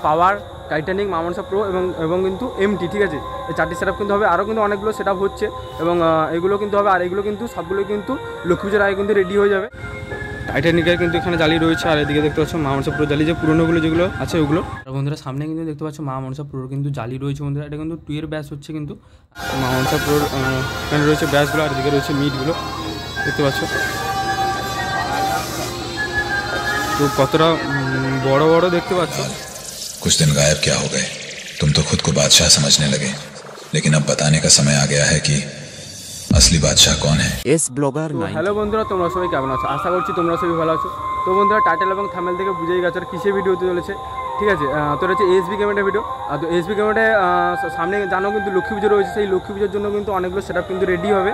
পাওয়ার, Titanic, মা Manasa pro এবং কিন্তু এমটি, ঠিক আছে। এই 4টি সেটআপ কিন্তু হবে, আরও কিন্তু অনেকগুলো সেটআপ হচ্ছে এবং এগুলো কিন্তু হবে। আর এগুলো কিন্তু সবগুলো কিন্তু লক্ষ্মী পুজোর আগে কিন্তু রেডি হয়ে যাবে। টাইটানিকের কিন্তু এখানে জালি রয়েছে, আর এদিকে দেখতে পাচ্ছ মা মনসা প্রো জালি, যে পুরোনোগুলো যেগুলো আছে ওগুলো। আর বন্ধুরা সামনে কিন্তু দেখতে পাচ্ছ মা মনসা প্রোর কিন্তু জালি রয়েছে বন্ধুরা। এটা কিন্তু 2 এর ব্যাচ হচ্ছে, কিন্তু মা মনসা প্রোর এখানে রয়েছে ব্যাচগুলো, আর এদিকে রয়েছে মিটগুলো দেখতে পাচ্ছ। তো কতটা বড় বড় দেখতে পাচ্ছ। कुछ दिन गायब क्या हो गए, तुम तो खुद को बादशाह समझने लगे, लेकिन अब बताने का समय आ गया है कि असली बादशाह कौन है। S blogger 9। হ্যালো বন্ধুরা, তোমরা সবাই কেমন আছো? আশা করছি তোমরা সবাই ভালো আছো। তো বন্ধুরা টাইটেল এবং থাম্বনেল থেকে বুঝেই গেছো আর কিসে ভিডিও হতে চলেছে, ঠিক আছে। তো হচ্ছে এসবি গেমেন্টের ভিডিও। তো এসবি গেমেন্টে সামনে জানো কিন্তু লক্ষ্মী পুজো রয়েছে, সেই লক্ষ্মী পুজোর জন্য কিন্তু অনেকগুলো সেটআপ কিন্তু রেডি হবে।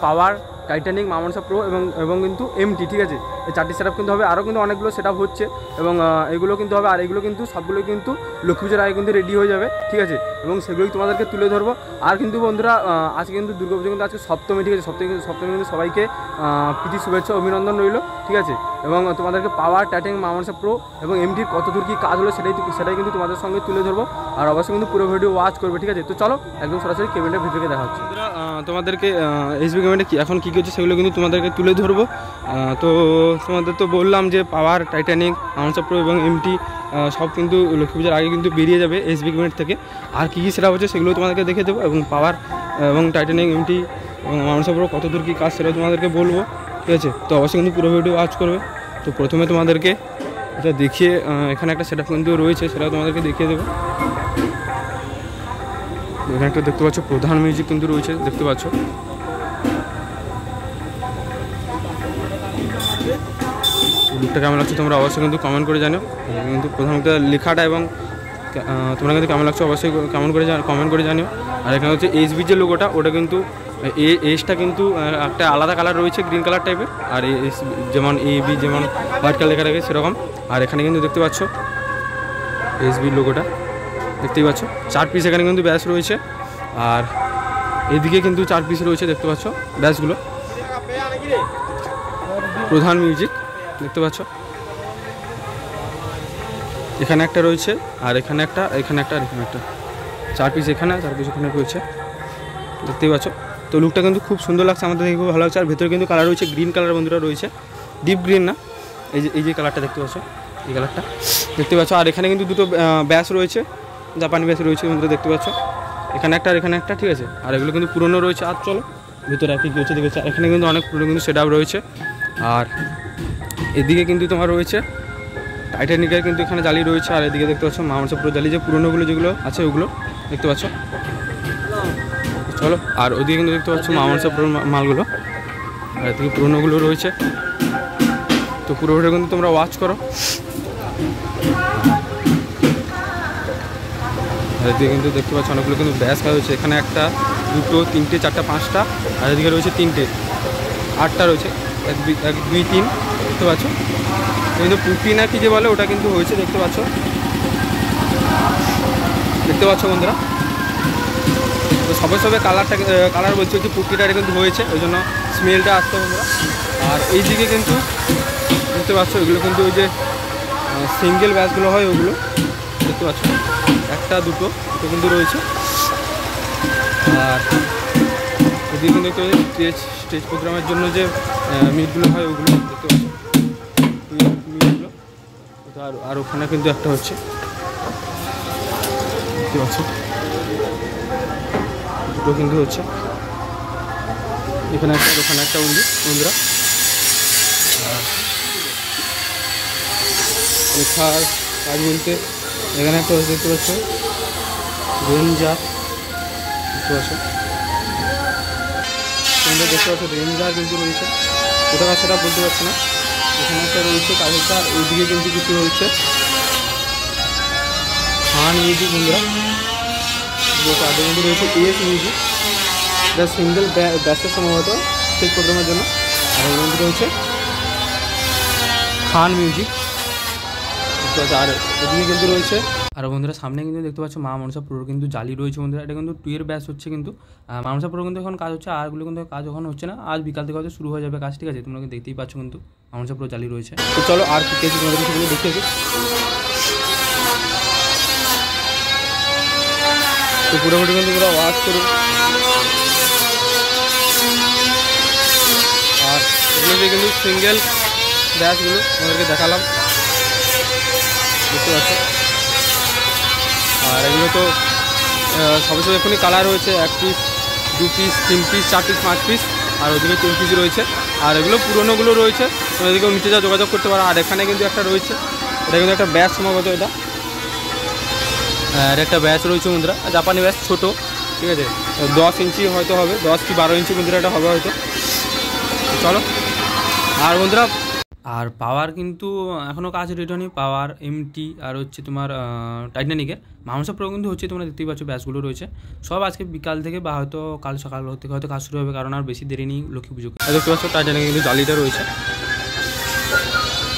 পাওয়ার, টাইটানিক, মা মনসা প্রো এবং কিন্তু এমটি, ঠিক আছে। এই 4টি সেটআপ কিন্তু হবে, আরও কিন্তু অনেকগুলো সেটআপ হচ্ছে এবং এগুলো কিন্তু হবে। আর এগুলো কিন্তু সবগুলো কিন্তু লক্ষ্মী পুজোর আগে কিন্তু রেডি হয়ে যাবে, ঠিক আছে। এবং সেগুলোই তোমাদেরকে তুলে ধরবো। আর কিন্তু বন্ধুরা আজকে কিন্তু দুর্গাপুজো কিন্তু আজকে সপ্তমী, ঠিক আছে। সপ্তমী কিন্তু সবাইকে প্রীতি শুভেচ্ছা অভিনন্দন রইল, ঠিক আছে। এবং তোমাদেরকে পাওয়ার, টাইটানিক, মা মনসা প্রো এবং এমটির কত দূর কী কাজ হলো সেটাই কিন্তু তোমাদের সঙ্গে তুলে ধরবো। আর অবশ্যই কিন্তু পুরো ভিডিও ওয়াচ করবে, ঠিক আছে। তো চলো একদম সরাসরি কেবিনেটের ভিতরে দেখা হচ্ছে। তোমাদেরকে এসবি গেমেন্টে এখন কী করছে সেগুলো কিন্তু তোমাদেরকে তুলে ধরবো। তো তোমাদের তো বললাম যে পাওয়ার, টাইটানিক, মা মনসা প্রো এবং এমটি সব কিন্তু লক্ষ্মী পুজোর আগে কিন্তু বেরিয়ে যাবে এসবি গেমেন্ট থেকে। আর কী কী সেটা হচ্ছে সেগুলো তোমাদেরকে দেখে দেবো, এবং পাওয়ার এবং টাইটানিক, এমটি এবং মা মনসা প্রো কত দূর কী কাজ সেটা তোমাদেরকে বলবো, ঠিক আছে। তো অবশ্যই কিন্তু পুরো ভিডিও ওয়াচ করবে। তো প্রথমে তোমাদেরকে এটা দেখিয়ে এখানে একটা সেটআপ কিন্তু রয়েছে, সেটাও তোমাদেরকে দেখিয়ে দেবো। এখানে একটা দেখতে পাচ্ছ প্রধান মিউজিক কিন্তু রয়েছে, দেখতে পাচ্ছ। লুকটা কেমন লাগছে তোমরা অবশ্যই কিন্তু কমেন্ট করে জানো। কিন্তু প্রধানত লেখাটা এবং তোমরা কিন্তু কেমন লাগছে অবশ্যই কমেন্ট করে জানিও। আর এখানে হচ্ছে এসবি যে লোগোটা, ওটা কিন্তু এসটা কিন্তু একটা আলাদা কালার রয়েছে, গ্রিন কালার টাইপের। আর এস যেমন এবি যেমন হোয়াইট কালার লেখা থাকে সেরকম। আর এখানে কিন্তু দেখতে পাচ্ছ এসবি লোগোটা, দেখতেই পাচ্ছ। 4 পিস এখানে কিন্তু ব্যাচ রয়েছে, আর এদিকে কিন্তু 4 পিস রয়েছে, দেখতে পাচ্ছ ব্যাচগুলো। প্রধান মিউজিক দেখতে পাচ্ছ, এখানে একটা রয়েছে, আর এখানে একটা, এখানে একটা, আর এখানে একটা। 4 পিস এখানে, 4 পিস এখানে রয়েছে, দেখতেই পাচ্ছ। তো লুকটা কিন্তু খুব সুন্দর লাগছে, আমাদের দেখে খুব ভালো লাগছে। আর ভেতরে কিন্তু কালার রয়েছে গ্রিন কালার বন্ধুরা রয়েছে, ডিপ গ্রিন না, এই যে কালারটা দেখতে পাচ্ছ, এই কালারটা দেখতে পাচ্ছ। আর এখানে কিন্তু দুটো ব্যাচ রয়েছে, জাপানি ব্যাচ রয়েছে বন্ধুরা, দেখতে পাচ্ছ। এখানে একটা আর এখানে একটা, ঠিক আছে। আর এগুলো কিন্তু পুরনো রয়েছে। আর চলো ভিতরে আর কি হচ্ছে দেখেছে। এখানে কিন্তু অনেক পুরনো কিন্তু সেটআপ রয়েছে। আর এদিকে কিন্তু তোমার রয়েছে টাইটানিকের কিন্তু এখানে জালি রয়েছে, আর এদিকে দেখতে পাচ্ছ মা মনসা প্রো জালি, যে পুরোনোগুলো যেগুলো আছে ওগুলো দেখতে পাচ্ছ। চলো, আর ওদিকে কিন্তু দেখতে পাচ্ছ মা মনসা প্রোর মালগুলো, আর এদিকে পুরোনোগুলো রয়েছে। তো পুরো ভিডিও কিন্তু তোমরা ওয়াচ করো। আর এদিকে কিন্তু দেখতে পাচ্ছ অনেকগুলো কিন্তু ব্যাচ রয়েছে, এখানে 1, 2, 3, 4, 5টা, আর এদিকে রয়েছে 3টে, 8টা রয়েছে, 1, 2, 3 দেখতে পাচ্ছ। কিন্তু পুটি না কি যে বলে ওটা কিন্তু হয়েছে, দেখতে পাচ্ছ বন্ধুরা। তো সবে কালার বলছে হচ্ছে পুটিটা কিন্তু হয়েছে, ওই জন্য স্মেলটা আসছে বন্ধুরা। আর এই দিকে কিন্তু দেখতে পাচ্ছ এগুলো কিন্তু ওই যে সিঙ্গেল ব্যাচগুলো হয় ওগুলো দেখতে পাচ্ছ, 1, 2 কিন্তু রয়েছে। আর এদিকে কিন্তু স্টেজ প্রোগ্রামের জন্য যে মিটগুলো হয় ওগুলো দেখতে পাচ্ছ, মিটগুলো। আর ওখানে কিন্তু একটা হচ্ছে, দেখতে পাচ্ছ, দুটো কিন্তু হচ্ছে, এখানে একটা, ওখানে একটা বন্ধুরা। লেখার কাজ বলতে এখানে একটা দেখতে পাচ্ছ রেঞ্জার, দেখতে পাচ্ছ রেঞ্জার কিন্তু রয়েছে, কোথাও সেটা বলতে পারছি না। এখানে একটা রয়েছে কাজ হচ্ছে, আর ওইদিকে কিন্তু কিছু রয়েছে খান মিউজিক বন্ধুরা, তাদের মধ্যে রয়েছে এস মিউজিক, এটা সিঙ্গেল ব্যাচের সম্ভবত স্টেজ প্রোগ্রামের জন্য। আর এর মধ্যে রয়েছে খান মিউজিক, আর এদিকে কিন্তু রয়েছে। আর বন্ধুরা সামনে কিন্তু দেখতে পাচ্ছ মা মনসা প্রোর কিন্তু জালি রয়েছে বন্ধুরা। এটা কিন্তু 2 এর ব্যাচ হচ্ছে, কিন্তু মা মনসা প্রো কিন্তু এখন কাজ হচ্ছে, আরগুলো কিন্তু কাজ এখন হচ্ছে না। আজ বিকাল থেকে হয়তো শুরু হয়ে যাবে কাজ, ঠিক আছে। তোমরা দেখতেই পাচ্ছ কিন্তু মা মনসা প্রো জালি রয়েছে। তো চলো আর কি কেজি তোমাদের সেগুলো দেখে দিই। তো পুরো ভিডিও কিন্তু তোমরা ওয়াচ করুন। আর এগুলো যে কিন্তু সিঙ্গেল ব্যাচগুলো তোমাদেরকে দেখালাম, বুঝতে পারছো। আর এগুলো তো সবে সবে এখনই কালার রয়েছে, 1 piece 2 piece 3 piece 4 piece 5 piece, আর ওদিকে 3 পিস রয়েছে। আর এগুলো পুরোনোগুলো রয়েছে, তোমাদেরকেও নিচে যা যোগাযোগ করতে পারো। আর এখানে কিন্তু একটা রয়েছে, এটা কিন্তু একটা ব্যাচ সম্ভবত, এটা আর একটা ব্যাচ রয়েছে বন্ধুরা, জাপানি ব্যাচ ছোটো, ঠিক আছে, 10 ইঞ্চি হয়তো হবে, 10 কি 12 ইঞ্চি বন্ধুরা এটা হবে হয়তো। চলো। আর বন্ধুরা আর পাওয়ার কিন্তু এখনও কাজ রেডি হয়নি, পাওয়ার এমটি আর হচ্ছে তোমার টাইটানিকের মাউন্টসা প্রো কিন্তু হচ্ছে, তোমরা দেখতেই পাচ্ছ ব্যাচগুলো রয়েছে সব। আজকে বিকাল থেকে বা হয়তো কাল সকাল থেকে হয়তো কাজ শুরু হবে, কারণ আর বেশি দেরি নেই লক্ষ্মী পুজো। দেখতে পাচ্ছ টাইটানিকে কিন্তু জালিটা রয়েছে,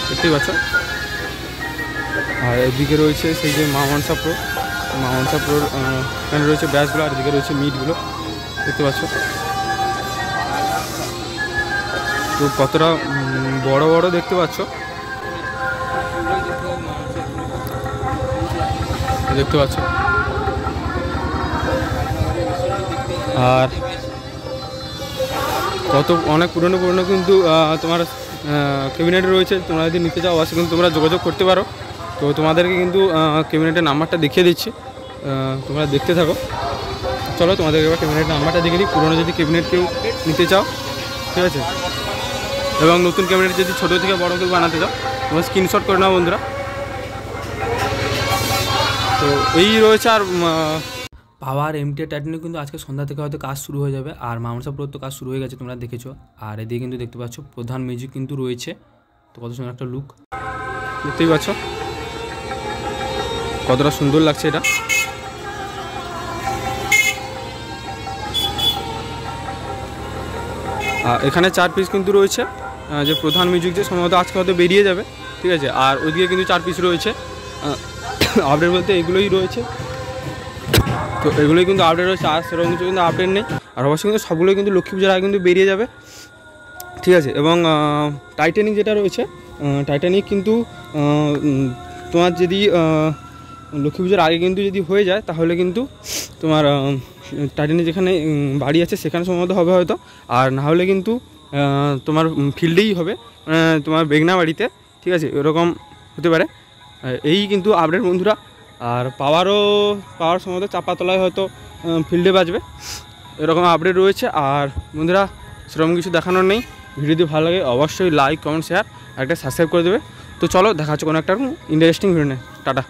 দেখতেই পাচ্ছ। আর এদিকে রয়েছে সেই যে মাউন্টসা প্রোর এখানে রয়েছে ব্যাচগুলো, আর এদিকে রয়েছে মিটগুলো, দেখতে পাচ্ছ। তো কতটা বড় বড় দেখতে পাচ্ছ, দেখতে পাচ্ছ। আর কত অনেক পুরনো কিন্তু তোমার ক্যাবিনেট রয়েছে, তোমরা যদি নিতে চাও অবশ্যই কিন্তু তোমরা যোগাযোগ করতে পারো। তো তোমাদেরকে কিন্তু ক্যাবিনেটের নাম্বারটা দেখিয়ে দিচ্ছি, তোমরা দেখতে থাকো। চলো তোমাদেরকে এবার ক্যাবিনেটের নাম্বারটা দেখিয়ে দিই, পুরনো যদি ক্যাবিনেট কেউ নিতে চাও, ঠিক আছে, এবং নতুন ক্যাবিনেট যদি ছোটো থেকে বড় কেউ বানাতে চাও, তোমরা স্ক্রিনশট করে নাও বন্ধুরা। তো এই রয়েছে। আর পাওয়ার এমটি টাইটানিক কিন্তু আজকে সন্ধ্যা থেকে হয়তো কাজ শুরু হয়ে যাবে, আর মাউন্টসা প্রোর তো কাজ শুরু হয়ে গেছে, তোমরা দেখেছো। আর এদিকে কিন্তু দেখতে পাচ্ছ প্রধান মিউজিক কিন্তু রয়েছে, তো কত সুন্দর একটা লুক, দেখতেই পাচ্ছ কতটা সুন্দর লাগছে এটা। এখানে 4 পিস কিন্তু রয়েছে, যে প্রধান মিউজিক যে সম্ভবত আজকে হয়তো বেরিয়ে যাবে, ঠিক আছে। আর ওইদিকে কিন্তু 4 পিস রয়েছে, আপডেট বলতে এগুলোই রয়েছে। তো এগুলোই কিন্তু আপডেট রয়েছে, আর সেরকম কিছু কিন্তু আপডেট নেই। আর অবশ্যই কিন্তু সবগুলোই কিন্তু লক্ষ্মী পূজার আগে কিন্তু বেরিয়ে যাবে, ঠিক আছে। এবং টাইটানিক যেটা রয়েছে, টাইটানিক কিন্তু তোমার যদি লক্ষ্মী পুজোর আগে কিন্তু যদি হয়ে যায়, তাহলে কিন্তু তোমার টাইটানিক যেখানে বাড়ি আছে সেখানে সম্ভবত হবে হয়তো, আর না হলে কিন্তু তোমার ফিল্ডেই হবে, তোমার বেগনা বাড়িতে, ঠিক আছে, এরকম হতে পারে। এই কিন্তু আপডেট বন্ধুরা। আর পাওয়ার সম্ভবত চাপাতলায় হয়তো ফিল্ডে বাজবে, এরকম আপডেট রয়েছে। আর বন্ধুরা সেরকম কিছু দেখানোর নেই। ভিডিও যদি ভালো লাগে অবশ্যই লাইক কমেন্ট শেয়ার আর একটা সাবস্ক্রাইব করে দেবে। তো চলো দেখা হচ্ছে কোনো একটা ইন্টারেস্টিং ভিডিও নেই। টাটা।